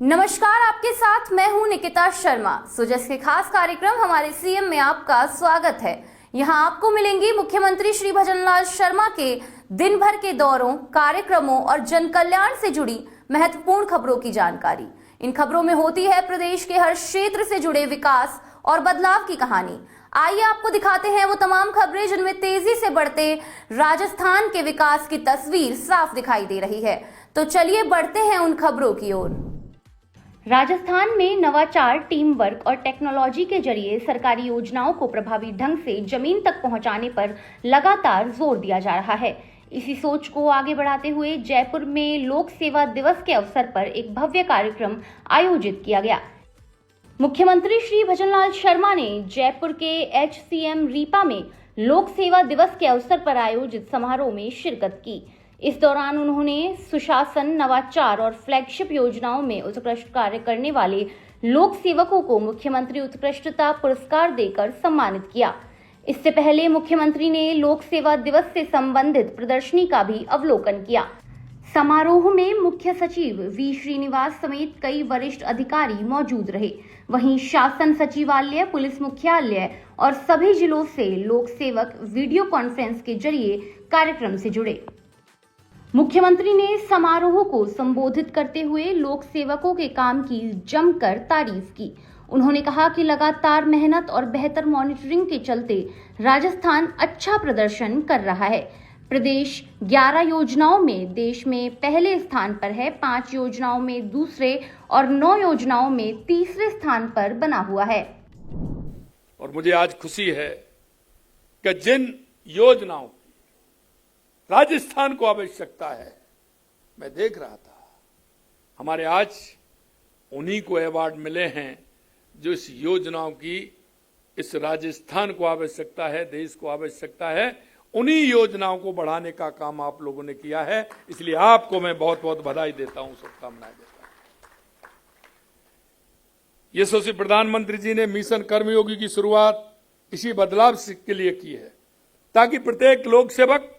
नमस्कार, आपके साथ मैं हूं निकिता शर्मा। सुजस के खास कार्यक्रम हमारे सीएम में आपका स्वागत है। यहां आपको मिलेंगी मुख्यमंत्री श्री भजनलाल शर्मा के दिन भर के दौरों, कार्यक्रमों और जन कल्याण से जुड़ी महत्वपूर्ण खबरों की जानकारी। इन खबरों में होती है प्रदेश के हर क्षेत्र से जुड़े विकास और बदलाव की कहानी। आइए आपको दिखाते हैं वो तमाम खबरें जिनमें तेजी से बढ़ते राजस्थान के विकास की तस्वीर साफ दिखाई दे रही है। तो चलिए बढ़ते हैं उन खबरों की ओर। राजस्थान में नवाचार, टीम वर्क और टेक्नोलॉजी के जरिए सरकारी योजनाओं को प्रभावी ढंग से जमीन तक पहुंचाने पर लगातार जोर दिया जा रहा है। इसी सोच को आगे बढ़ाते हुए जयपुर में लोक सेवा दिवस के अवसर पर एक भव्य कार्यक्रम आयोजित किया गया। मुख्यमंत्री श्री भजनलाल शर्मा ने जयपुर के HCM रीपा में लोक सेवा दिवस के अवसर पर आयोजित समारोह में शिरकत की। इस दौरान उन्होंने सुशासन, नवाचार और फ्लैगशिप योजनाओं में उत्कृष्ट कार्य करने वाले लोक सेवकों को मुख्यमंत्री उत्कृष्टता पुरस्कार देकर सम्मानित किया। इससे पहले मुख्यमंत्री ने लोक सेवा दिवस से संबंधित प्रदर्शनी का भी अवलोकन किया। समारोह में मुख्य सचिव V श्रीनिवास समेत कई वरिष्ठ अधिकारी मौजूद रहे। वहीं शासन सचिवालय, पुलिस मुख्यालय और सभी जिलों से लोक सेवक वीडियो कॉन्फ्रेंस के जरिए कार्यक्रम से जुड़े। मुख्यमंत्री ने समारोह को संबोधित करते हुए लोक सेवकों के काम की जमकर तारीफ की। उन्होंने कहा कि लगातार मेहनत और बेहतर मॉनिटरिंग के चलते राजस्थान अच्छा प्रदर्शन कर रहा है। प्रदेश 11 योजनाओं में देश में पहले स्थान पर है, 5 योजनाओं में दूसरे और 9 योजनाओं में तीसरे स्थान पर बना हुआ है। और मुझे आज खुशी है कि जिन योजनाओं राजस्थान को आवश्यकता है, मैं देख रहा था, हमारे आज उन्हीं को अवार्ड मिले हैं जो इस योजनाओं की इस राजस्थान को आवश्यकता है, देश को आवश्यकता है। उन्हीं योजनाओं को बढ़ाने का काम आप लोगों ने किया है, इसलिए आपको मैं बहुत बहुत बधाई देता हूं, शुभकामनाएं देता हूं। यशस्वी प्रधानमंत्री जी ने मिशन कर्मयोगी की शुरुआत इसी बदलाव के लिए की है, ताकि प्रत्येक लोक सेवक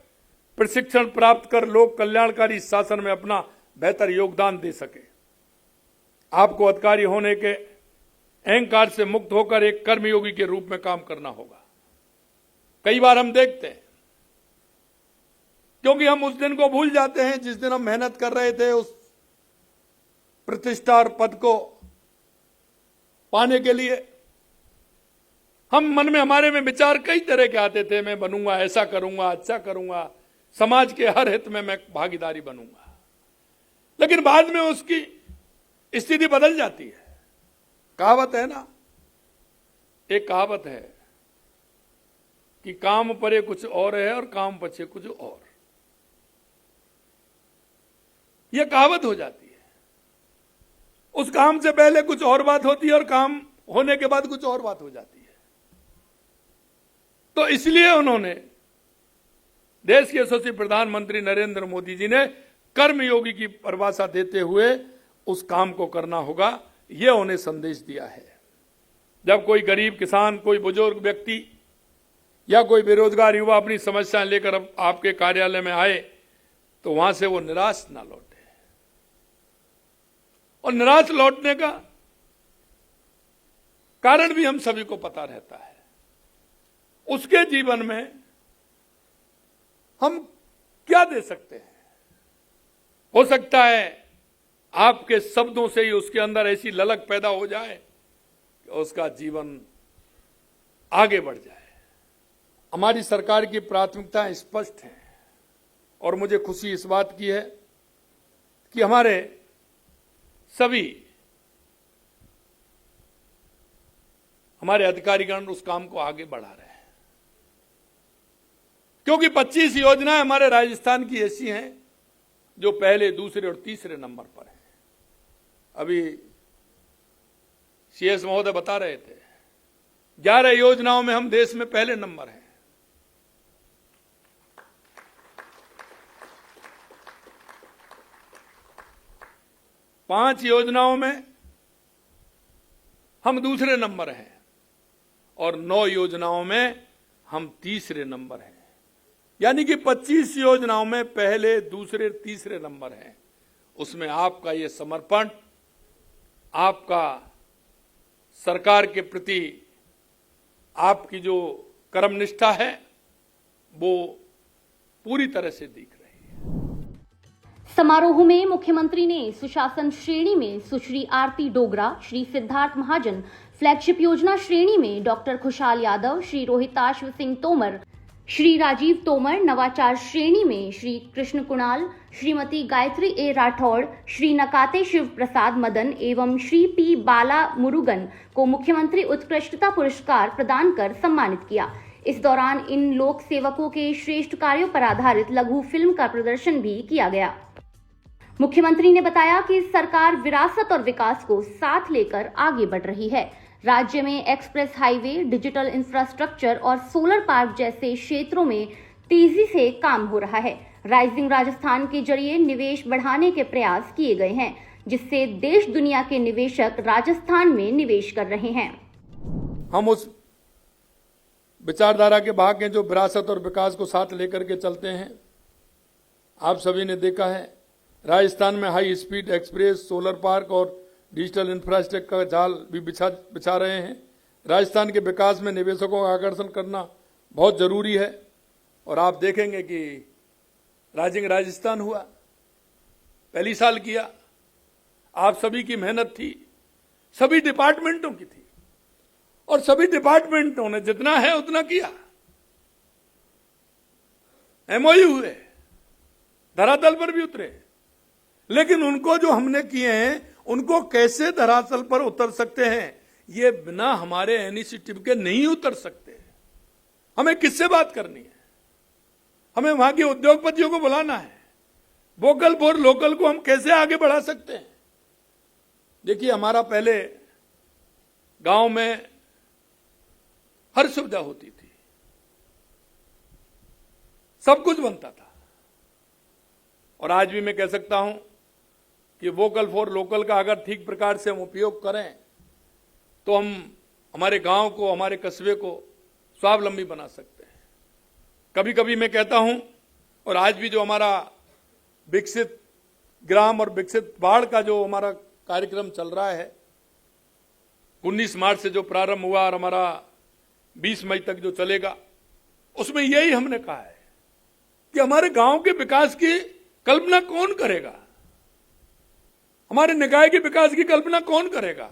प्रशिक्षण प्राप्त कर लोक कल्याणकारी शासन में अपना बेहतर योगदान दे सके। आपको अधिकारी होने के अहंकार से मुक्त होकर एक कर्मयोगी के रूप में काम करना होगा। कई बार हम देखते हैं, क्योंकि हम उस दिन को भूल जाते हैं जिस दिन हम मेहनत कर रहे थे उस प्रतिष्ठा और पद को पाने के लिए। हम मन में, हमारे में विचार कई तरह के आते थे, मैं बनूंगा, ऐसा करूंगा, अच्छा करूंगा, समाज के हर हित में मैं भागीदारी बनूंगा। लेकिन बाद में उसकी स्थिति बदल जाती है। कहावत है ना, एक कहावत है कि काम परे कुछ और है और काम पछे कुछ और। यह कहावत हो जाती है। उस काम से पहले कुछ और बात होती है और काम होने के बाद कुछ और बात हो जाती है। तो इसलिए उन्होंने, देश के यशस्वी प्रधानमंत्री नरेंद्र मोदी जी ने कर्मयोगी की परिभाषा देते हुए उस काम को करना होगा, यह उन्हें संदेश दिया है। जब कोई गरीब किसान, कोई बुजुर्ग व्यक्ति या कोई बेरोजगार युवा अपनी समस्याएं लेकर अब आपके कार्यालय में आए, तो वहां से वो निराश ना लौटे। और निराश लौटने का कारण भी हम सभी को पता रहता है। उसके जीवन में हम क्या दे सकते हैं? हो सकता है आपके शब्दों से ही उसके अंदर ऐसी ललक पैदा हो जाए कि उसका जीवन आगे बढ़ जाए। हमारी सरकार की प्राथमिकताएं स्पष्ट हैं और मुझे खुशी इस बात की है कि हमारे सभी अधिकारीगण उस काम को आगे बढ़ा रहे हैं, क्योंकि 25 योजनाएं हमारे राजस्थान की ऐसी हैं जो पहले, दूसरे और तीसरे नंबर पर हैं। अभी CS महोदय बता रहे थे, 11 योजनाओं में हम देश में पहले नंबर हैं। पांच योजनाओं में हम दूसरे नंबर हैं और 9 योजनाओं में हम तीसरे नंबर हैं। यानी कि 25 योजनाओं में पहले, दूसरे, तीसरे नंबर हैं। उसमें आपका ये समर्पण आपका सरकार के प्रति आपकी जो कर्मनिष्ठा है वो पूरी तरह से दिख रही है। समारोह में मुख्यमंत्री ने सुशासन श्रेणी में सुश्री आरती डोगरा, श्री सिद्धार्थ महाजन, फ्लैगशिप योजना श्रेणी में डॉक्टर खुशहाल यादव, श्री रोहिताश्व सिंह तोमर, श्री राजीव तोमर, नवाचार श्रेणी में श्री कृष्ण कुणाल, श्रीमती गायत्री ए राठौड़, श्री नकाते शिव प्रसाद मदन एवं श्री पी बाला मुरुगन को मुख्यमंत्री उत्कृष्टता पुरस्कार प्रदान कर सम्मानित किया। इस दौरान इन लोक सेवकों के श्रेष्ठ कार्यों पर आधारित लघु फिल्म का प्रदर्शन भी किया गया। मुख्यमंत्री ने बताया कि सरकार विरासत और विकास को साथ लेकर आगे बढ़ रही है। राज्य में एक्सप्रेस हाईवे, डिजिटल इंफ्रास्ट्रक्चर और सोलर पार्क जैसे क्षेत्रों में तेजी से काम हो रहा है। राइजिंग राजस्थान के जरिए निवेश बढ़ाने के प्रयास किए गए हैं, जिससे देश दुनिया के निवेशक राजस्थान में निवेश कर रहे हैं। हम उस विचारधारा के भाग हैं जो विरासत और विकास को साथ लेकर के चलते हैं। आप सभी ने देखा है राजस्थान में high speed express, solar park और डिजिटल इंफ्रास्ट्रक्चर का जाल भी बिछा रहे हैं। राजस्थान के विकास में निवेशकों का आकर्षण करना बहुत जरूरी है और आप देखेंगे कि राइजिंग राजस्थान हुआ, पहली साल किया, आप सभी की मेहनत थी, सभी डिपार्टमेंटों की थी और सभी डिपार्टमेंटों ने जितना है उतना किया। एमओयू हुए, धरातल पर भी उतरे, लेकिन उनको जो हमने किए हैं उनको कैसे धरातल पर उतर सकते हैं, ये बिना हमारे इनिशिएटिव के नहीं उतर सकते। हमें किससे बात करनी है? हमें वहां के उद्योगपतियों को बुलाना है। वोकल फॉर लोकल को हम कैसे आगे बढ़ा सकते हैं? देखिए, हमारा पहले गांव में हर सुविधा होती थी, सब कुछ बनता था और आज भी मैं कह सकता हूं कि वोकल फॉर लोकल का अगर ठीक प्रकार से हम उपयोग करें तो हम हमारे गांव को, हमारे कस्बे को स्वावलंबी बना सकते हैं। कभी कभी मैं कहता हूं, और आज भी जो हमारा विकसित ग्राम और विकसित बाढ़ का जो हमारा कार्यक्रम चल रहा है, 19 मार्च से जो प्रारंभ हुआ और हमारा 20 मई तक जो चलेगा, उसमें यही हमने कहा है कि हमारे गांव के विकास की कल्पना कौन करेगा, हमारे निकाय के विकास की कल्पना कौन करेगा।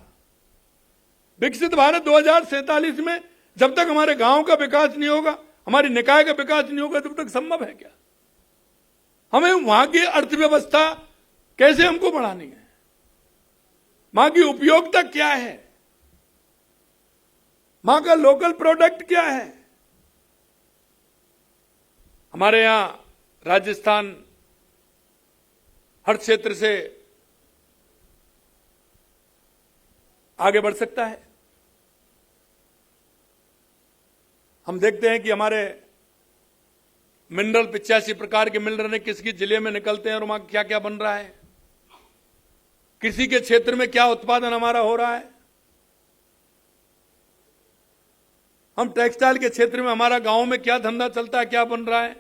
विकसित भारत 2047 में जब तक हमारे गांव का विकास नहीं होगा, हमारे निकाय का विकास नहीं होगा, तब तक संभव है क्या? हमें वहां की अर्थव्यवस्था कैसे हमको बढ़ानी है, वहां की उपयोगिता क्या है, वहां का लोकल प्रोडक्ट क्या है। हमारे यहां राजस्थान हर क्षेत्र से आगे बढ़ सकता है। हम देखते हैं कि हमारे मिनरल 85 प्रकार के मिनरल किस किस जिले में निकलते हैं और वहां क्या क्या बन रहा है, कृषि के क्षेत्र में क्या उत्पादन हमारा हो रहा है। हम टेक्सटाइल के क्षेत्र में हमारा गांव में क्या धंधा चलता है, क्या बन रहा है।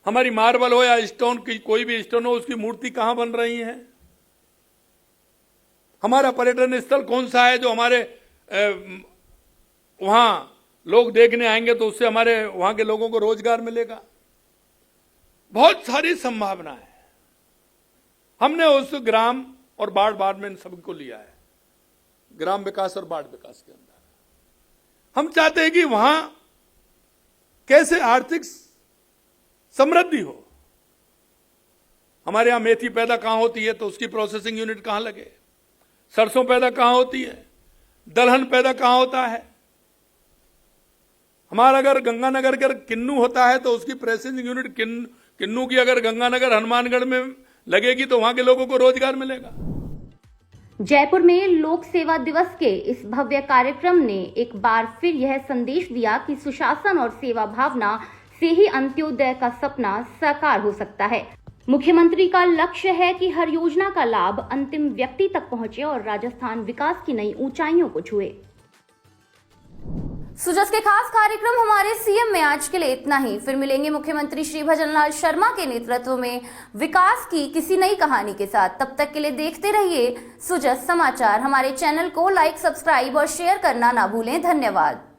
हमारी मार्बल हो या स्टोन की कोई भी स्टोन हो, उसकी मूर्ति कहां बन रही है। हमारा पर्यटन स्थल कौन सा है जो हमारे वहां लोग देखने आएंगे तो उससे हमारे वहां के लोगों को रोजगार मिलेगा। बहुत सारी संभावना है। हमने उस ग्राम और बाढ़ में इन सबको लिया है, ग्राम विकास और बाढ़ विकास के अंदर। हम चाहते हैं कि वहां कैसे आर्थिक समृद्धि हो। हमारे यहां मेथी पैदा कहां होती है तो उसकी प्रोसेसिंग यूनिट कहां लगे, सरसों पैदा कहां होती है, दलहन पैदा कहां होता है। हमारा अगर गंगानगर अगर किन्नू होता है तो उसकी प्रोसेसिंग यूनिट किन्नू की अगर गंगानगर हनुमानगढ़ में लगेगी तो वहां के लोगों को रोजगार मिलेगा। जयपुर में लोक सेवा दिवस के इस भव्य कार्यक्रम ने एक बार फिर यह संदेश दिया कि सुशासन और सेवा भावना से ही अंत्योदय का सपना साकार हो सकता है। मुख्यमंत्री का लक्ष्य है कि हर योजना का लाभ अंतिम व्यक्ति तक पहुंचे और राजस्थान विकास की नई ऊंचाइयों को छुए। सुजस के खास कार्यक्रम हमारे सीएम में आज के लिए इतना ही। फिर मिलेंगे मुख्यमंत्री श्री भजनलाल शर्मा के नेतृत्व में विकास की किसी नई कहानी के साथ। तब तक के लिए देखते रहिए सुजस समाचार। हमारे चैनल को लाइक, सब्सक्राइब और शेयर करना ना भूलें। धन्यवाद।